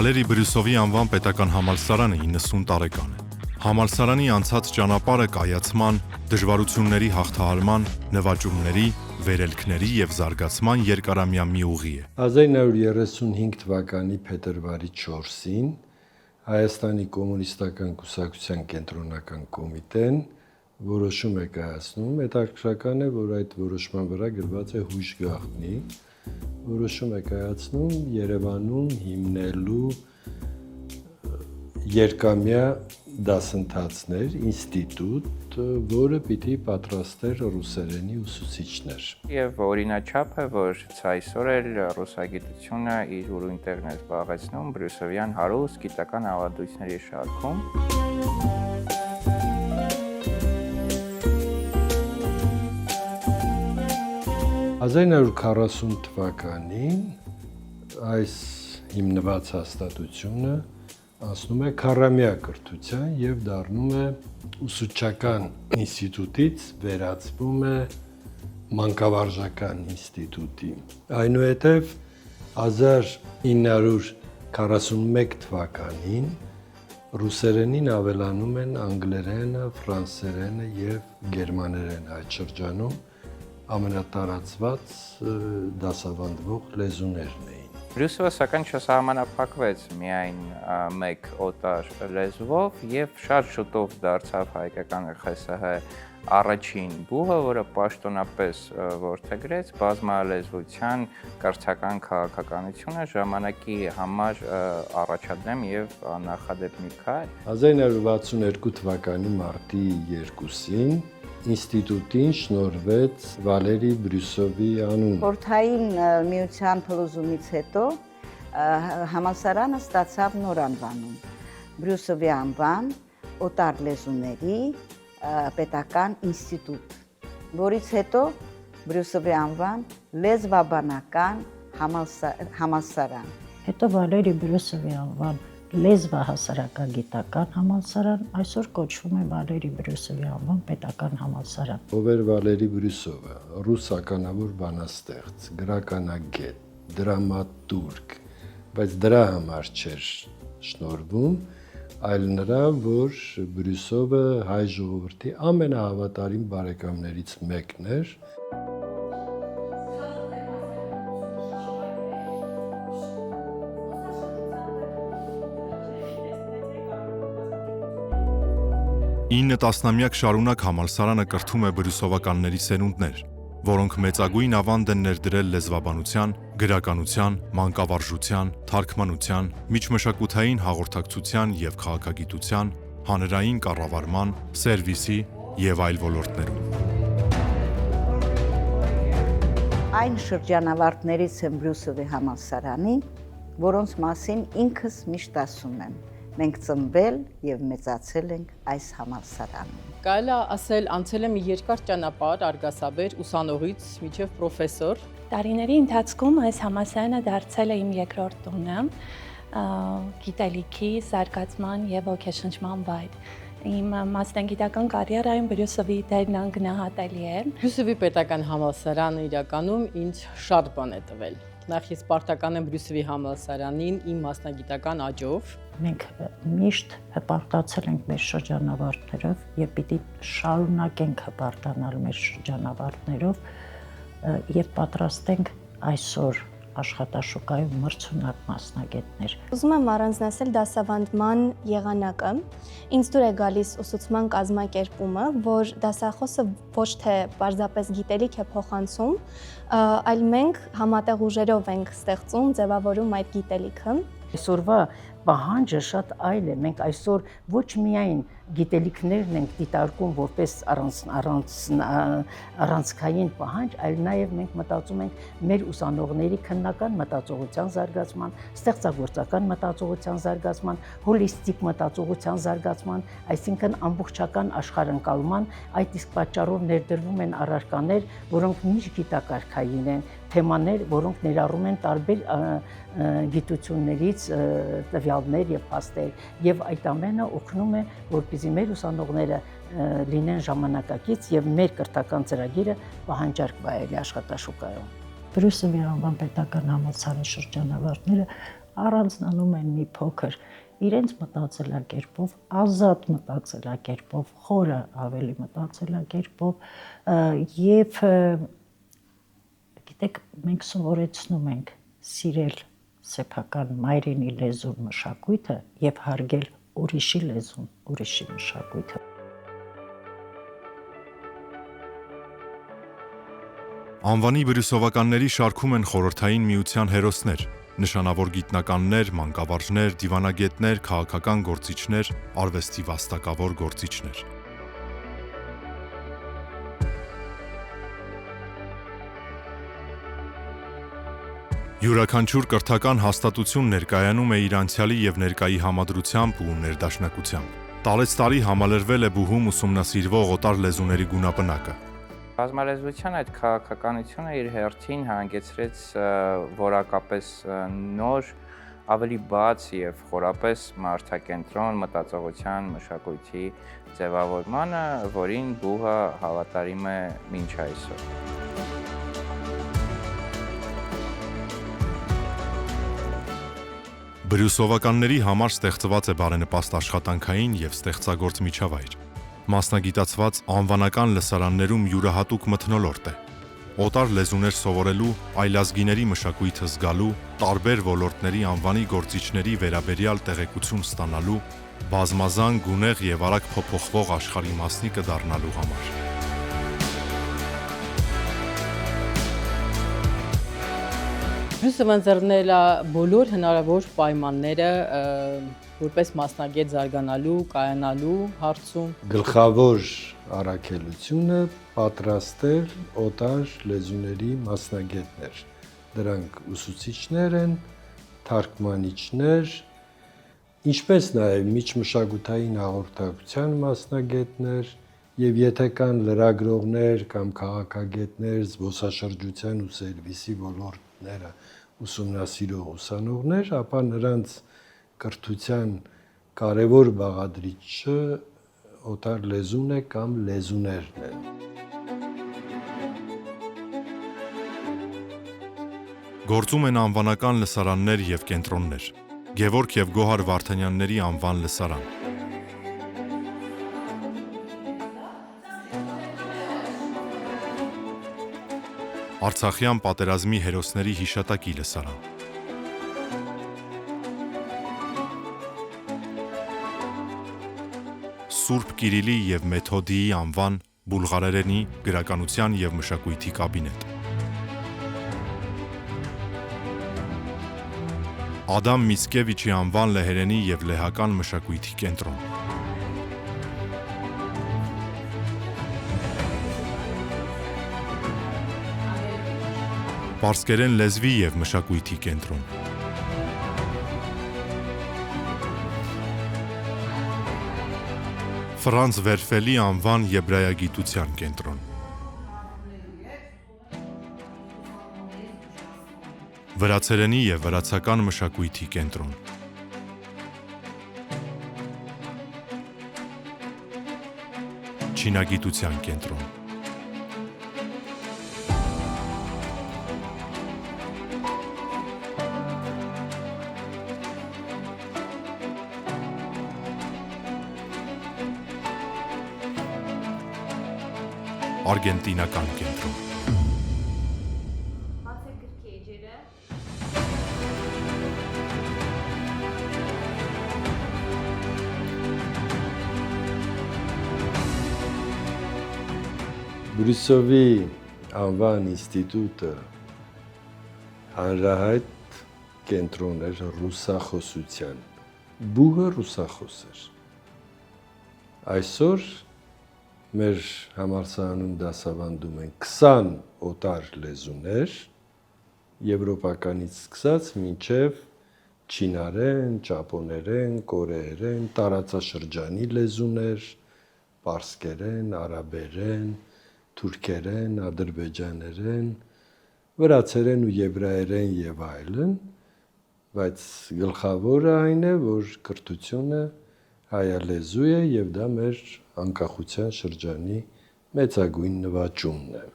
Վալերի Բրյուսովի անվան պետական համալսարանը 90 տարեկան է։ Համալսարանի անցած ճանապարհը կայացման, դժվարությունների հաղթահարման, նվաճումների, վերելքների եւ զարգացման երկարամյա մի ուղի է։ 1935 թվականի փետրվարի 4-ին Հայաստանի կոմունիստական կուսակցության կենտրոնական կոմիտեն որոշում է կայացնում, հետաքրքրական է, որ այդ որոշման վրա գրված է հույժ գաղտնի, որոշում է կայացնում Երևանում հիմնելու երկամյա դասընթացներ, ինստիտուտ, որը պիտի պատրաստեր ռուսերենի ուսուցիչներ։ Եվ օրինաչափ է, որ այսօր էլ ռուսագիտությունը իր ուրույն տեղն է զբաղեցնում Բրյուսովյան հարուստ գիտական ավանդույթների շարքում։ 1940 թվականին այս հիմնված հաստատությունը անցնում է քառամյա կրթության եւ դառնում է ուսուցչական ինստիտուտից վերածվում է մանկավարժական ինստիտուտի։ Այնուհետև 1941 թվականին ռուսերենին ավելանում են անգլերենը, ֆրանսերենը եւ գերմաներենը այդ շրջանում ամենատարածված դասավանդվող լեզուներն էին։ Բրյուսովը սակայն չսահմանափակվեց միայն մեկ օտար լեզվով եւ շատ շուտով դարձավ հայկական ԽՍՀ առաջին բուհը, որը պաշտոնապես որդեգրեց բազմալեզվության կրթական քաղաքականությունը ժամանակի համար առաջադեմ եւ նախադեպ մի քայլ։ 1962 թվականի մարտի 2-ին ինստիտուտին շնորհվեց Վալերի Բրյուսովի անուն։ Խորհրդային միության փլուզումից հետո համալսարանը ստացավ նոր անվանում՝ Բրյուսովի անվան օտար լեզուների պետական ինստիտուտ, որից հետո Բրյուսովի անվան լեզվաբանական համալսարան։ Հետո Վալերի Բրյուսովի անվան լեզվահասարակագիտական համալսարան, այսօր կոչվում է Վալերի Բրյուսովի անվան պետական համալսարան։ Ով էր Վալերի Բրյուսովը, ռուս ականավոր բանաստեղծ, գրականագետ, դրամատուրգ, բայց դրա համար չէր շնորհվում, այլ նրա, որ Բրյուսովը հայ ժողովրդի ամենահավատարիմ բարեկամներից մեկն էր։ Ինը տասնամյակ շարունակ համալսարանը կրթում է բրյուսովականների սերունդներ, որոնք մեծագույն ավանդ են ներդրել լեզվաբանության, գրականության, մանկավարժության, թարգմանության, միջմշակութային հաղորդակցության եւ քաղաքագիտության, հանրային կառավարման, սերվիսի եւ այլ ոլորտներում։ Այն շրջանավարտներից են Բրյուսովի համալսարանի, որոնց մասին ինքս միշտ ասում եմ։ Մենք ծնվել եւ մեծացել ենք այս համալսարանում։ Կարելի է ասել, անցել եմ երկար ճանապարհ արգասաբեր ուսանողից մինչև պրոֆեսոր։ Տարիների ընթացքում այս համալսարանը դարձել է իմ երկրորդ տունը, գիտելիքի, զարգացման եւ ոգեշնչման վայր։ Իմ մասնագիտական կարիերայում Բրյուսովի դերն անգնահատելի է։ Բրյուսովի պետական համալսարանը իրականում ինձ շատ բան է տվել։ Նախ ես պարտական եմ Բրյուսովի համալսարանին իմ մասնագիտական աճով։ Մենք միշտ հպարտացել ենք մեր շրջանավարտներով եւ պիտի շարունակենք հպարտանալ մեր շրջանավարտներով եւ պատրաստենք այսօր աշխատաշուկայում մրցունակ մասնագետներ։ Ուզում եմ առանձնացնել դասավանդման եղանակը։ Ինձ դուր է գալիս ուսուցման կազմակերպումը, որ դասախոսը ոչ թե պարզապես գիտելիք է փոխանցում, այլ մենք համատեղ ուժերով ենք ստեղծում, ձևավորում այդ գիտելիքը։ Այսօրվա պահանջը շատ այլ է։ Մենք այսօր ոչ միայն գիտելիքներն ենք դիտարկում որպես առանցքային պահանջ, այլ նաև մենք մտածում ենք մեր ուսանողների քննական մտածողության զարգացման, ստեղծագործական մտածողության զարգացման, հոլիստիկ մտածողության զարգացման, այսինքն ամբողջական աշխարհընկալման, այդ իսկ պատճառով ներդրվում են առարկաներ, որոնք միջգիտակարգային են, թեմաներ, որոնք ներառում են տարբեր գիտություններից տվյալներ եւ փաստեր, եւ այդ ամենը օգնում է, որպեսզի մեր ուսանողները լինեն ժամանակակից եւ մեր կրթական ծրագիրը պահանջարկ վայելի աշխատաշուկայում։ Բրյուսովի անվան պետական համալսարանի շրջանավարտները առանձնանում են մի փոքր իրենց մտածելակերպով, ազատ մտածելակերպով, խորը ավելի մտածելակերպով եւ գիտեք, մենք սովորեցնում ենք սիրել սեփական մայրենի լեզուն մշակույթը եւ հարգել ուրիշի լեզուն, ուրիշի մշակույթը։ Անվանի բրյուսովականների շարքում են խորհրդային միության հերոսներ, նշանավոր գիտնականներ, մանկավարժներ, դիվանագետներ, քաղաքական գործիչներ, արվեստի վաստակավոր գործիչներ։ Յուրաքանչյուր կրթական հաստատություն ներկայանում է իր անցյալի եւ ներկայի համադրությամբ ու ներդաշնակությամբ։ Տարեց տարի համալրվել է բուհում ուսումնասիրվող օտար լեզուների գունապնակը։ Բազմալեզվության այդ քաղաքականությունը իր հերթին հանգեցրեց որակապես նոր, ավելի բաց եւ խորապես մարդակենտրոն մտածողության մշակույթի ձևավորմանը, որին բուհը հավատարիմ է մինչ այսօր։ Բրյուսովականների համար ստեղծված է բարենպաստ աշխատանքային եւ ստեղծագործ միջավայր։ Մասնագիտացված անվանական լսարաններում յուրահատուկ մթնոլորտ է։ Օտար լեզուներ սովորելու, այլազգիների մշակույթը զգալու, տարբեր ոլորտների անվանի գործիչների վերաբերյալ տեղեկություն ստանալու, բազմազան, գունեղ եւ արագ փոփոխվող աշխարհի մասնիկը դառնալու համար։ Բրյուսովը ընձեռնել է բոլոր հնարավոր պայմանները որպես մասնագետ զարգանալու, կայանալու հարցում։ Գլխավոր առաքելությունը պատրաստել օտար լեզուների մասնագետներ։ Դրանք ուսուցիչներ են, թարգմանիչներ, ինչպես նաև միջմշակութային հաղորդակցության մասնագետներ եւ եթե կան լրագրողներ կամ քաղաքագետներ, զբոսաշրջության ու սերվիսի ոլորտները ուսումնասիրող ուսանողներ, ապա նրանց կրթության կարևոր բաղադրիչը օտար լեզուն է կամ լեզուներն են։ Գործում են անվանական լսարաններ եւ կենտրոններ։ Գևորգ եւ Գոհար Վարդանյանների անվան լսարան։ Արցախյան պատերազմի հերոսների հիշատակի լսարան։ Սուրբ Կիրիլի եւ Մեթոդիի անվան բուլղարերենի գրականության եւ մշակույթի կաբինետ։ Ադամ Միցկևիչի անվան լեհերենի եւ լեհական մշակույթի կենտրոն։ Պարսկերեն լեզվի եւ մշակույթի կենտրոն։ Ֆրանց Վերֆելի անվան եբրայագիտության կենտրոն։ Վրացերենի եւ վրացական մշակույթի կենտրոն։ Չինագիտության կենտրոն։ Արգենտինական կենտրոն։ Բրյուսովի անվան ինստիտուտը հանրահայտ կենտրոն էր ռուսախոսության։ Բուհը ռուսախոս էր։ Այսօր մեր համալսարանում դասավանդում են 20 օտար լեզուներ, եվրոպականից սկսած մինչև չինարեն, ճապոներեն, կորեերեն, տարածաշրջանի լեզուներ, պարսկերեն, արաբերեն, թուրքերեն, ադրբեջաներեն, վրացերեն ու եբրայերեն եւ այլն, բայց գլխավորը այն է, որ կրթությունը հայալեզու է եւ դա մեր անկախության շրջանի մեծագույն նվաճումն է։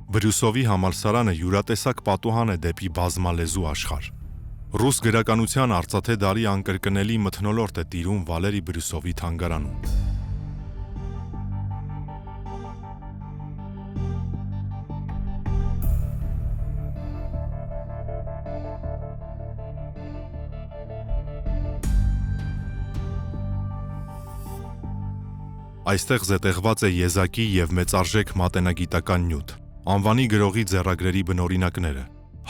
Բրյուսովի համալսարանը յուրատեսակ պատուհան է դեպի բազմալեզու աշխարհ։ Ռուս գրականության արծաթե դարի անկրկնելի մթնոլորտ է տիրում Վալերի Բրյուսովի թանգարանում։ Այստեղ զետեղված է եզակի եւ մեծարժեք մատենագիտական նյութ, անվանի գրողի ձեռագրերի բնօրինակները,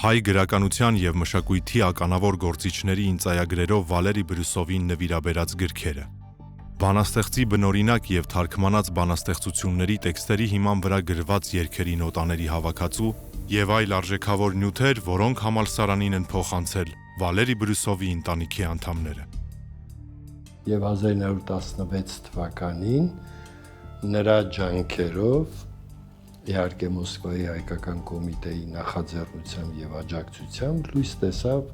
հայ գրականության եւ մշակույթի ականավոր գործիչների ինծայագրերով Վալերի Բրյուսովին նվիրաբերած գրքերը, բանաստեղծի բնօրինակ եւ թարգմանած բանաստեղծությունների տեքստերի հիման վրա գրված երգերի նոտաների հավաքածու եւ այլ արժեքավոր նյութեր, որոնք համալսարանին են փոխանցել Վալերի Բրյուսովի ընտանիքի անդամները։ Եվ 1916 թվականին նրա ջանքերով, իհարկե Մոսկվայի հայկական կոմիտեի նախաձեռնությամբ եւ աջակցությամբ լույս տեսավ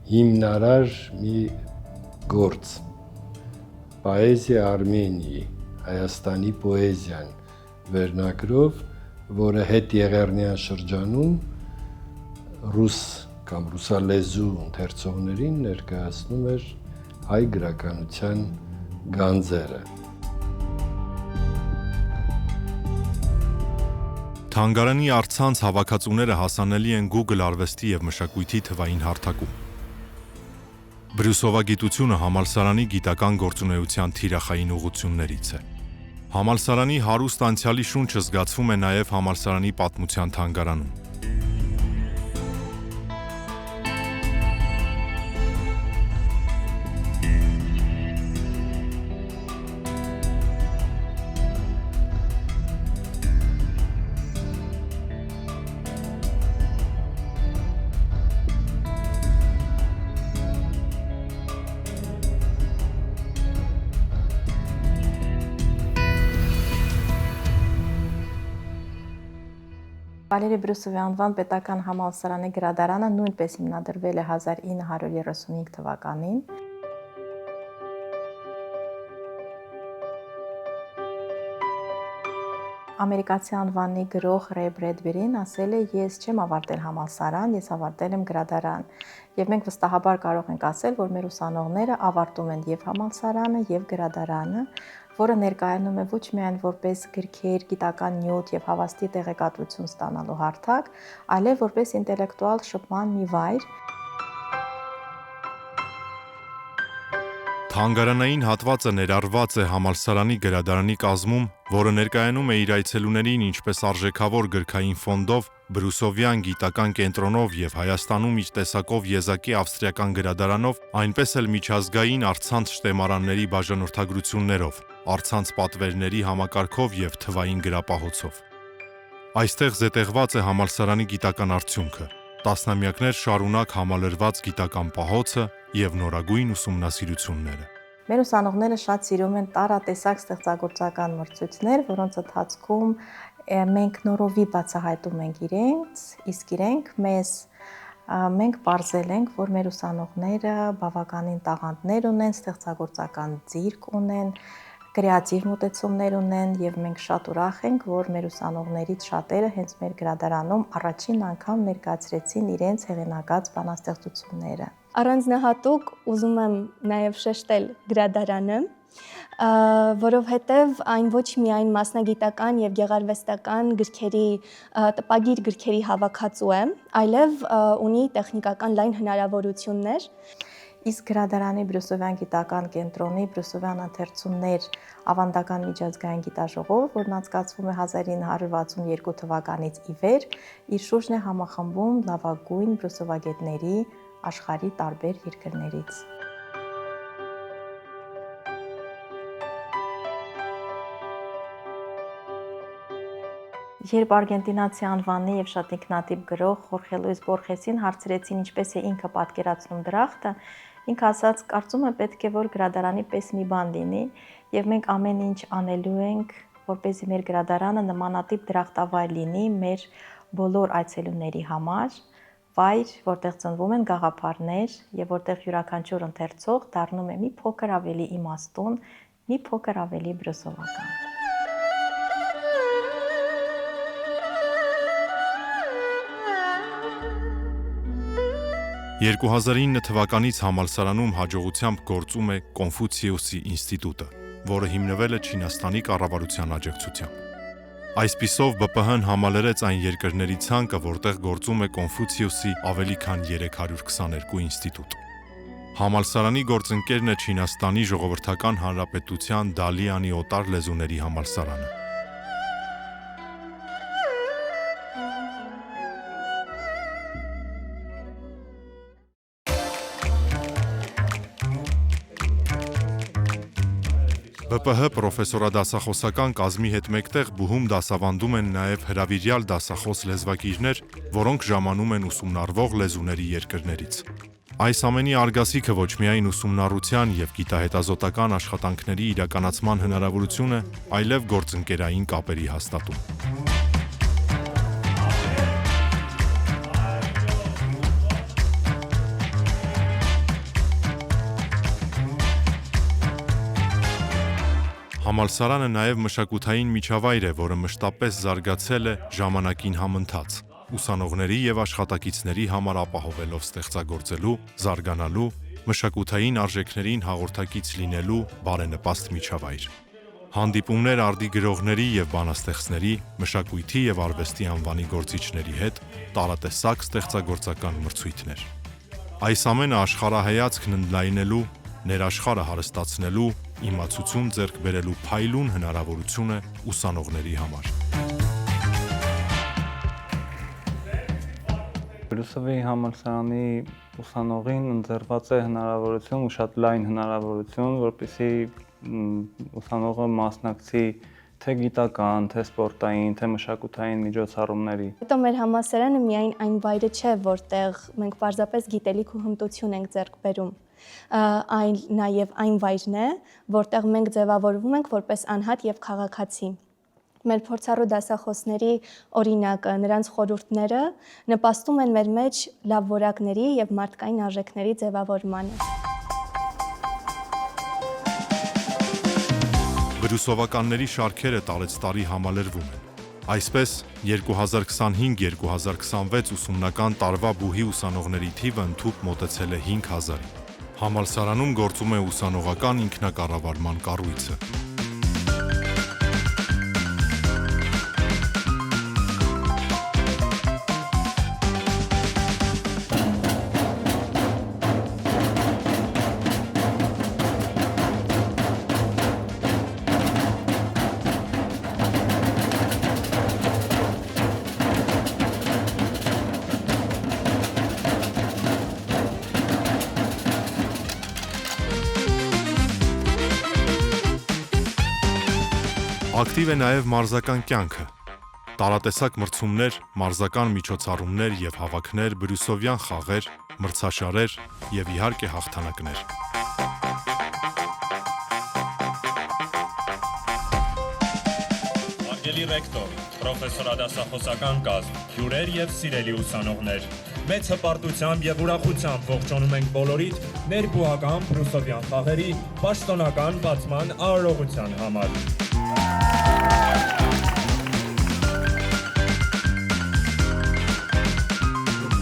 հիմնարար մի գործ Պոեզիա Արմենիի, Հայաստանի պոեզիան վերնագրով, որը հետեղեռնյան շրջանում ռուս կամ ռուսալեզու ընթերցողներին ներկայացնում էր հայ գրականության գանձերը։ Թանգարանի առցանց հավաքածուները հասանելի են Google արվեստի եւ մշակույթի թվային հարթակում։ Բրյուսովագիտությունը համալսարանի գիտական գործունեության թիրախային ուղղություններից է։ Համալսարանի հարուստ անցյալի շունչը զգացվում է նաեւ համալսարանի պատմության թանգարանում։ Վալերի Բրյուսովի անվան պետական համալսարանի գրադարանը նույնպես հիմնադրվել է 1935 թվականին։ Ամերիկացի անվանի գրող Ռեյ Բրեդբերին ասել է. «Ես չեմ ավարտել համալսարան, ես ավարտել եմ գրադարան»։ Եվ մենք վստահաբար կարող ենք ասել, որ մեր ուսանողները ավարտում են եւ համալսարանը, եւ գրադարանը, որը ներկայանում է ոչ միայն որպես գրքեր, գիտական նյութ եւ հավաստի տեղեկատվություն ստանալու հարթակ, այլև որպես ինտելեկտուալ շփման մի վայր։ Թանգարանային հատվածը ներառված է համալսարանի գրադարանի կազմում, որը ներկայանում է իր այցելուներին ինչպես արժեքավոր գրքային ֆոնդով, Բրյուսովյան գիտական կենտրոնով եւ Հայաստանում իր տեսակով եզակի ավստրիական գրադարանով, այնպես էլ միջազգային առցանց շտեմարանների բաժանորդագրություններով, առցանց պատվերների համակարգով եւ թվային գրապահոցով։ Այստեղ զետեղված է համալսարանի գիտական արդյունքը, տասնամյակներ շարունակ համալրված գիտական պահոցը եւ նորագույն ուսումնասիրությունները։ Մեր ուսանողները շատ սիրում են տարատեսակ ստեղծագործական մրցույթներ, որոնց ընթացքում մենք նորովի բացահայտում ենք իրենց, իսկ մենք պարզել ենք, որ մեր ուսանողները բավականին տաղանդներ ունեն, ստեղծագործական ձիրք ունեն, կրեատիվ մոտեցումներ ունեն եւ մենք շատ ուրախ ենք, որ մեր ուսանողներից շատերը հենց մեր գրադարանում առաջին անգամ ներկայացրեցին իրենց հեղինակած բանաստեղծությունները։ Առանձնահատուկ ուզում եմ նաեւ շեշտել գրադարանը, որովհետև այն ոչ միայն մասնագիտական եւ գեղարվեստական գրքերի, տպագիր գրքերի հավաքածու է, այլև ունի տեխնիկական լայն հնարավորություններ։ Իսկ գրադարանի Բրյուսովյան գիտական կենտրոնի Բրյուսովյան ընթերցումներ ավանդական միջազգային գիտաժողով, որն անցկացվում է 1962 թվականից ի վեր, իր շուրջն է համախմբում լավագույն բրյուսովագետների աշխարհի տարբեր երկրներից։ Երբ արգենտինացի անվանի եւ շատ ինքնատիպ գրող Խորխե Լուիս Բորխեսին հարցրեցին ինչպես է ինքը պատկերացնում դրախտը, ինքը ասաց. «Կարծում եմ պետք է որ գրադարանի պես մի բան լինի եւ մենք ամեն ինչ անելու ենք, որպեսզի մեր գրադարանը նմանատիպ դրախտավայր լինի մեր բոլոր այցելուների համար, վայր, որտեղ ծնվում են գաղափարներ եւ որտեղ յուրաքանչյուր ընթերցող դառնում է մի փոքր ավելի իմաստուն, մի փոքր ավելի բրյուսովական»։ 2009 թվականից համալսարանում հաջողությամբ գործում է Կոնֆուցիուսի ինստիտուտը, որը հիմնվել է Չինաստանի կառավարության աջակցությամբ։ Այսպիսով ԲՊՀ-ն համալրեց այն երկրների ցանկը, որտեղ գործում է Կոնֆուցիուսի ավելի քան 322 ինստիտուտ։ Համալսարանի գործընկերն է Չինաստանի Ժողովրդական Հանրապետության Դալիանի օտար լեզուների համալսարանը։ ԲՊՀ պրոֆեսորադասախոսական կազմի հետ մեկտեղ բուհում դասավանդում են նաև հրավիրյալ դասախոս լեզվակիրներ, որոնք ժամանում են ուսումնառվող լեզուների երկրներից։ Այս ամենի արգասիքը ոչ միայն ուսումնառության և գիտահետազոտական աշխատանքների իրականացման հնարավորություն է, այլև գործընկերային կապերի հաստատում։ Համալսարանը նաև մշակութային միջավայր է, որը մշտապես զարգացել է ժամանակին համընթաց, ուսանողների և աշխատակիցների համար ապահովելով ստեղծագործելու, զարգանալու, մշակութային արժեքներին հաղորդակից լինելու բարենպաստ միջավայր։ Հանդիպումներ արդի գրողների և բանաստեղծների, մշակույթի և արվեստի անվանի գործիչների հետ, տարատեսակ ստեղծագործական մրցույթներ։ Այս ամենը աշխարհայացքն ընդլայնելու, ներաշխարհը հարստացնելու, իմացություն ձեռք բերելու փայլուն հնարավորություն է ուսանողների համար։ Բրյուսովի համալսարանի ուսանողին ընձեռված է հնարավորություն, շատ լայն հնարավորություն, որպեսզի ուսանողը մասնակցի թե գիտական, թե սպորտային, թե մշակութային միջոցառումների։ Հետո մեր համալսարանը միայն այն վայրը չէ, որտեղ մենք պարզապես գիտելիք ու հմտություն ենք ձեռք բերում, այլ նաև այն վայրն է, որտեղ մենք ձևավորվում ենք որպես անհատ և քաղաքացի։ Մեր փորձառու դասախոսների օրինակը, նրանց խորհուրդները նպաստում են մեր մեջ լավ որակների և մարդկային արժեքների ձևավորմանը։ Բրյուսովականների շարքերը տարեցտարի համալրվում են։ Այսպես 2025-2026 ուսումնական տարվա բուհի ուսանողների թիվը ընդհուպ մոտեցել է 5000-ի։ Համալսարանում գործում է ուսանողական ինքնակառավարման կառույցը։ Ակտիվ է նաև մարզական կյանքը։ Տարատեսակ մրցումներ, մարզական միջոցառումներ և հավաքներ, բրյուսովյան խաղեր, մրցաշարեր և իհարկե հաղթանակներ։ Հարգելի ռեկտոր, պրոֆեսորադասախոսական կազմ, հյուրեր և սիրելի ուսանողներ, մեծ հպարտությամբ և ուրախությամբ ողջունում ենք բոլորիդ ներբուհական բրյուսովյան խաղերի պաշտոնական բացման արարողության համար։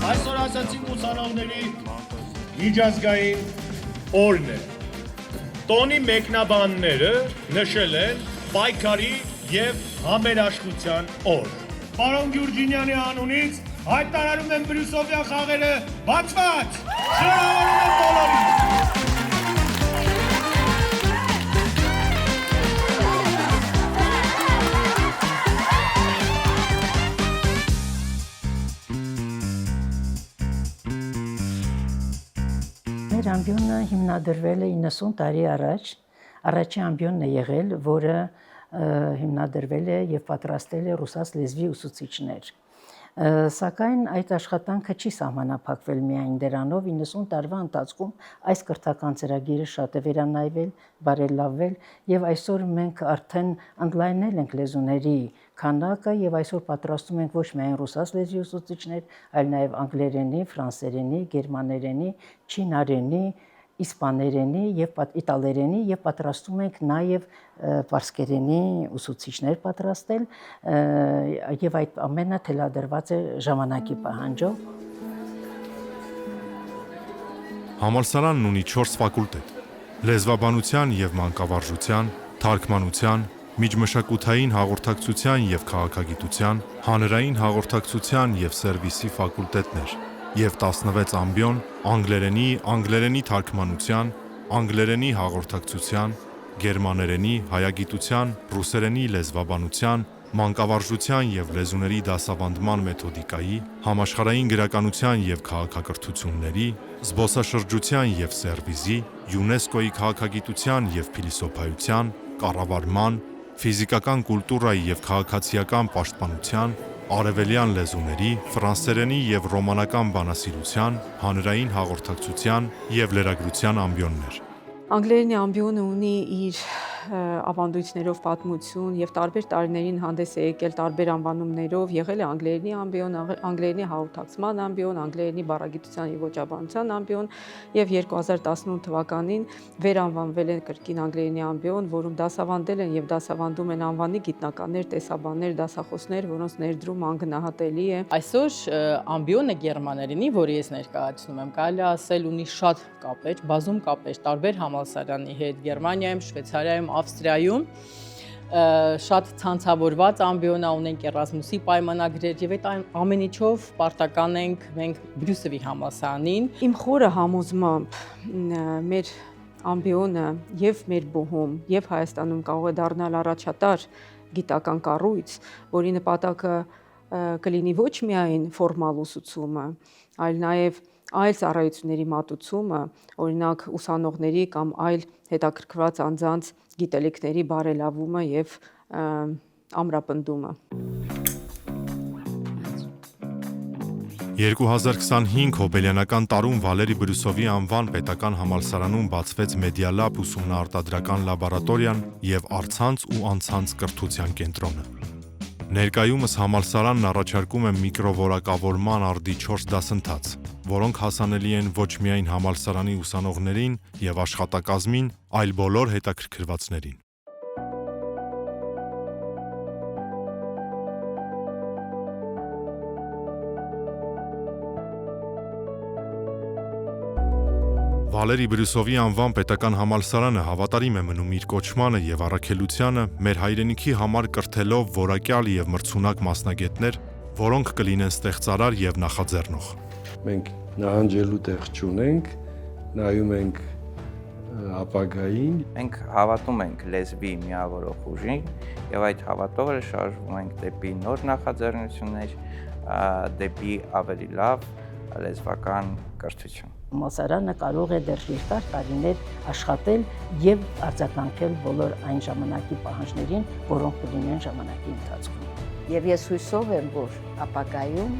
Այսօր ասացինք ուսանողների միջազգային օրն է։ Տոնի մեկնաբանները նշել են պայքարի և համերաշխության օր։ Պարոն Գյուրջինյանի անունից հայտարարում եմ բրյուսովյան խաղերը բացված։ Շնորհավորում եմ բոլորին։ Մեր ամբիոնը հիմնադրվել է 90 տարի առաջ, առաջին ամբիոնն է եղել, որը հիմնադրվել է և պատրաստել է ռուսաց լեզվի ուսուցիչներ։ Սակայն այդ աշխատանքը չի սահմանափակվել միայն դրանով, 90 տարվա ընթացքում այս կրթական ծրագիրը շատ է վերանայվել, բարելավվել և այսօր մենք արդեն ընդլայնել ենք լեզուների քանակը և այսօր պատրաստում ենք ոչ միայն ռուսաց լեզվի ուսուցիչներ, այլ նաև անգլերենի, ֆրանսերենի, գերմաներենի, չինարենի, իսպաներենի և իտալերենի և պատրաստում ենք նաև պարսկերենի ուսուցիչներ պատրաստել և այդ ամենը թելադրված է ժամանակի պահանջով։ Համալսարանն ունի 4 ֆակուլտետ՝ լեզվաբանության եւ մանկավարժության, թարգմանության, միջմշակութային հաղորդակցության եւ քաղաքագիտության, հանրային հաղորդակցության եւ սերվիսի ֆակուլտետներ եւ 16 ամբիոն անգլերենի թարգմանության, անգլերենի հաղորդակցության, գերմաներենի, հայագիտության, ռուսերենի լեզվաբանության, մանկավարժության եւ լեզուների դասավանդման մեթոդիկայի, համաշխարհային գրականության եւ քաղաքակրթությունների, զբոսաշրջության եւ սերվիզի, ՅՈՒՆԵՍԿՕ-ի քաղաքագիտության եւ փիլիսոփայության, կառավարման, ֆիզիկական կուլտուրայի եւ քաղաքացիական պաշտպանության, արևելյան լեզուների, ֆրանսերենի եւ ռոմանական բանասիրության, հանրային հաղորդակցության եւ լրագրության ամբիոններ։ Անգլերենի ամբիոնը ունի իր ավանդույթներով պատմություն եւ տարբեր տարիներին հանդես է եկել տարբեր անվանումներով, եղել է անգլերենի ամբիոն, անգլերենի հաղորդակցման ամբիոն, անգլերենի բառագիտության եւ ոճաբանության ամբիոն եւ 2018 թվականին վերանվանվել է կրկին անգլերենի ամբիոն, որում դասավանդել են եւ դասավանդում են անվանի գիտնականներ, տեսաբաններ, դասախոսներ, որոնց ներդրումը անգնահատելի է։ Այսօր ամբիոնը գերմաներենի, որը ես ներկայացնում եմ, կարելի ասել ունի շատ կապեր, բազում կապեր տարբեր համալսարանի հետ, Գերմանիայում, Շվեյցարիայում, Ավստրիայում շատ ցանցավորված ամբիոնա ունենք Էրազմուսի պայմանագրեր եւ այդ ամեն ինչով պարտական ենք մենք Բրյուսովի համալսարանին։ Իմ խորը համոզմամբ մեր ամբիոնը եւ մեր բուհում եւ Հայաստանում կարող է դառնալ առաջատար գիտական կառույց, որի նպատակը կլինի ոչ միայն ֆորմալ ուսուցումը, այլ նաեւ այլ ծառայությունների մատուցումը, օրինակ ուսանողների կամ այլ հետաքրքրված անձանց գիտելիքների բարելավումը եւ ամրապնդումը։ 2025 հոբելյանական տարում Վալերի Բրյուսովի անվան պետական համալսարանում բացվեց մեդիալաբ ուսումնաարտադրական լաբորատորիան եւ առցանց ու անցանց կրթության կենտրոնը։ Ներկայումս համալսարանն առաջարկում է միկրովորակավորման արդի 4 դասընթաց, որոնք հասանելի են ոչ միայն համալսարանի ուսանողներին եւ աշխատակազմին, այլ բոլոր հետաքրքրվածներին։ Վալերի Բրյուսովի անվան պետական համալսարանը հավատարիմ է մնում իր կոչմանը եւ առաքելությանը մեր հայրենիքի համար կրթելով որակյալ եւ մրցունակ մասնագետներ, որոնք կլինեն ստեղծարար եւ նախաձեռնող։ Մենք նահանջելու տեղ չունենք, նայում ենք ապագային։ Մենք հավատում ենք լեզվի միավորող ուժին եւ այդ հավատով էլ շարժվում ենք դեպի նոր նախաձեռնություններ, դեպի ավելի լավ լեզվական կրթություն։ Համալսարանը կարող է դեռ երկար տարիներ աշխատել եւ արձագանքել բոլոր այն ժամանակի պահանջներին, որոնք կլինեն ժամանակի ընթացքում։ Եվ ես հույսով եմ, որ ապագայում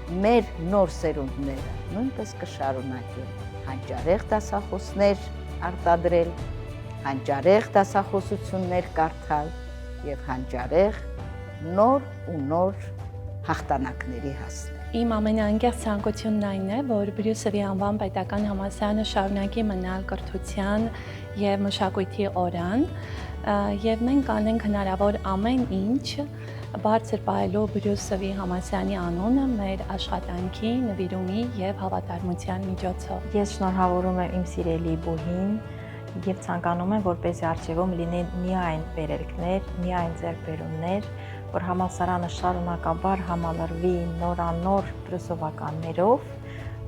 մեր նոր սերունդները նույնպես կշարունակեն հանճարեղ դասախոսներ արտադրել, հանճարեղ դասախոսություններ կարդալ եւ հանճարեղ նոր ու նոր հաղթանակների հասնել։ Իմ ամենաանկեղծ ցանկությունն այն է, որ Բրյուսովի անվան պետական համալսարանը շարունակի մնալ կրթության եւ մշակույթի օրան, եւ մենք անենք հնարավոր ամեն ինչ բարձր պահելով Բրյուսովի համալսարանի անունը մեր աշխատանքի, նվիրումի եւ հավատարմության միջոցով։ Ես շնորհավորում եմ իմ սիրելի բուհին եւ ցանկանում եմ, որպեսզի արժեվում լինեն միայն վերելքներ, միայն ձեռքբերումներ, որ համալսարանը շարունակաբար համալրվի նորանոր բրյուսովականներով,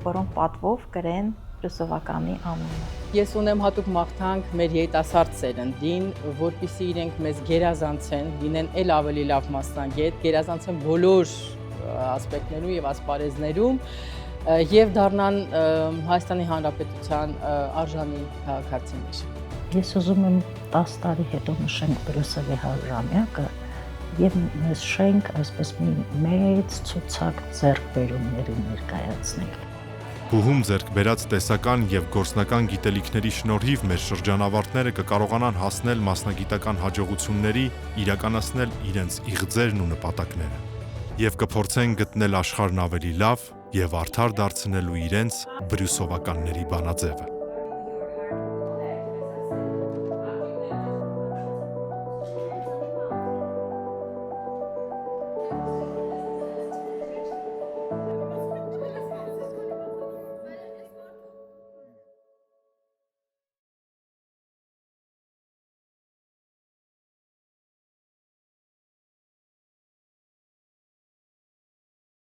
որոնք պատվով կրեն բրյուսովականի անունը։ Ես ունեմ հատուկ մաղթանք մեր երիտասարդ սերնդին, որպեսզի իրենք մեզ գերազանցեն, լինեն ել ավելի լավ մասնագետ, գերազանցեն բոլոր ասպեկտներում եւ ասպարեզներում եւ դառնան Հայաստանի Հանրապետության արժանի քաղաքացիներ։ Ես ուզում եմ 10 տարի հետո նշենք Բրյուսովի 100-ամյակը եւ նշենք այսպես մի մեծ ցուցակ ձեռքբերումների ներկայացնել։ Բուհում ձեռք բերած տեսական եւ գործնական գիտելիքների շնորհիվ մեր շրջանավարտները կկարողանան հասնել մասնագիտական հաջողությունների, իրականացնել իրենց իղձերն ու նպատակները եւ կփորձեն գտնել աշխարհն ավելի լավ եւ արդար դարձնելու իրենց բրյուսովականների բանաձևը։